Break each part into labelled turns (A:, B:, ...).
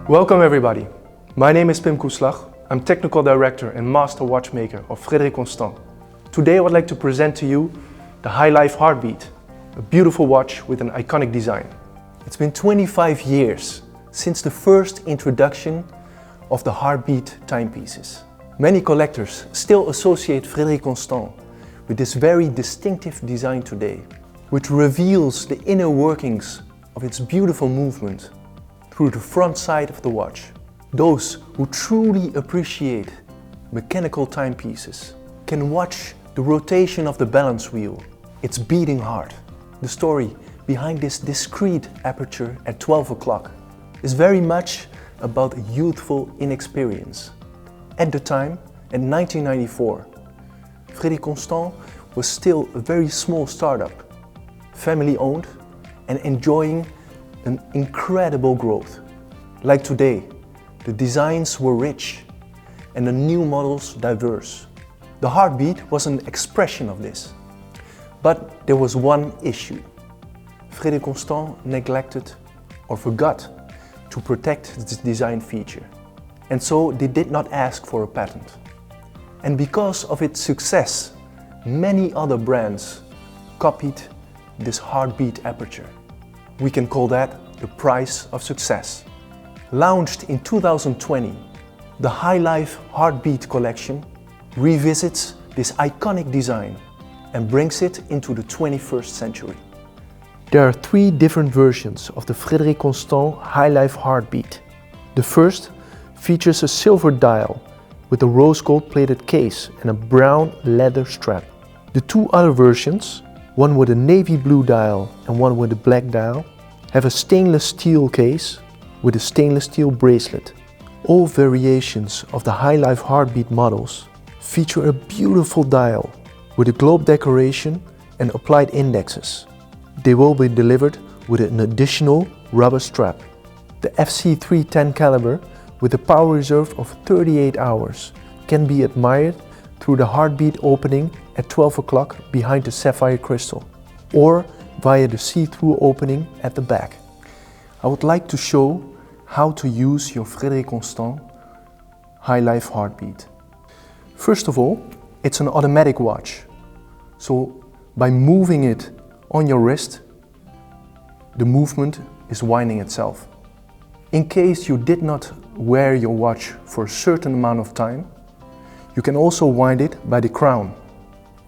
A: Welcome everybody. My name is Pim Koeslag. I'm Technical Director and Master Watchmaker of Frederique. Today I would like to present to you the Highlife Heartbeat, a beautiful watch with an iconic design. It's been 25 years since the first introduction of the Heartbeat timepieces. Many collectors still associate Frederique with this very distinctive design today, which reveals the inner workings of its beautiful movement through the front side of the watch. Those who truly appreciate mechanical timepieces can watch the rotation of the balance wheel, its beating heart. The story behind this discreet aperture at 12 o'clock is very much about youthful inexperience. At the time, in 1994, Frederique was still a very small startup, family-owned and enjoying an incredible growth. Like today, the designs were rich and the new models diverse. The Heartbeat was an expression of this. But there was one issue. Frederique neglected or forgot to protect this design feature. And so they did not ask for a patent. And because of its success, many other brands copied this Heartbeat aperture. We can call that the price of success. Launched in 2020, the Highlife Heartbeat collection revisits this iconic design and brings it into the 21st century. There are three different versions of the Frederique Highlife Heartbeat. The first features a silver dial with a rose gold plated case and a brown leather strap. The two other versions, one with a navy blue dial and one with a black dial, have a stainless steel case with a stainless steel bracelet. All variations of the Highlife Heartbeat models feature a beautiful dial with a globe decoration and applied indexes. They will be delivered with an additional rubber strap. The FC310 caliber with a power reserve of 38 hours can be admired through the Heartbeat opening at 12 o'clock behind the sapphire crystal, or via the see-through opening at the back. I would like to show how to use your Frederique Highlife Heartbeat. First of all, it's an automatic watch. So by moving it on your wrist, the movement is winding itself. In case you did not wear your watch for a certain amount of time, you can also wind it by the crown,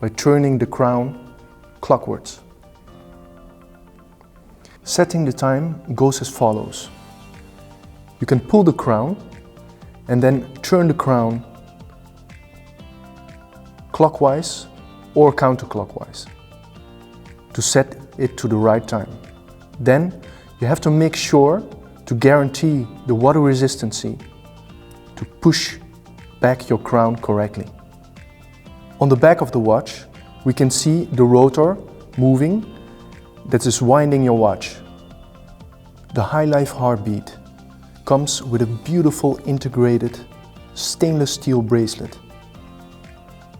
A: by turning the crown clockwards. Setting the time goes as follows. You can pull the crown and then turn the crown clockwise or counterclockwise to set it to the right time. Then you have to make sure to guarantee the water resistancy to push back your crown correctly. On the back of the watch, we can see the rotor moving that is winding your watch. The Highlife Heartbeat comes with a beautiful integrated stainless steel bracelet.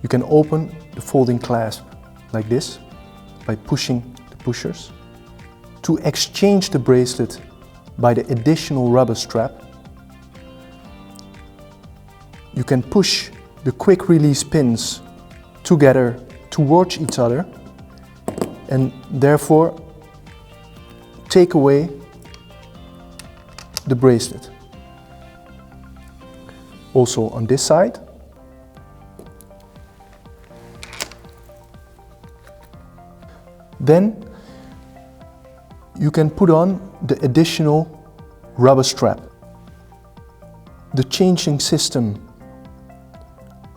A: You can open the folding clasp like this by pushing the pushers. To exchange the bracelet by the additional rubber strap, you can push the quick release pins together towards each other and therefore take away the bracelet. Also on this side. Then you can put on the additional rubber strap. The changing system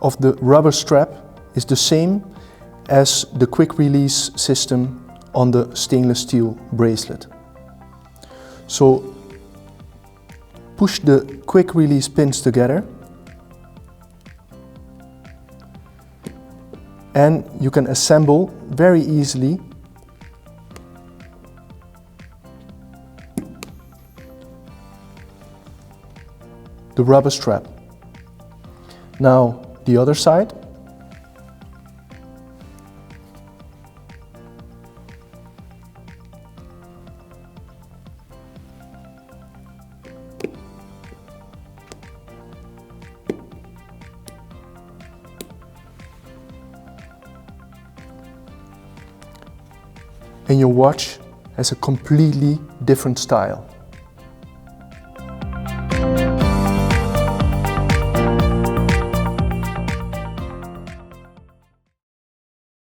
A: of the rubber strap is the same as the quick release system on the stainless steel bracelet. So push the quick release pins together and you can assemble very easily the rubber strap. Now the other side. and your watch has a completely different style.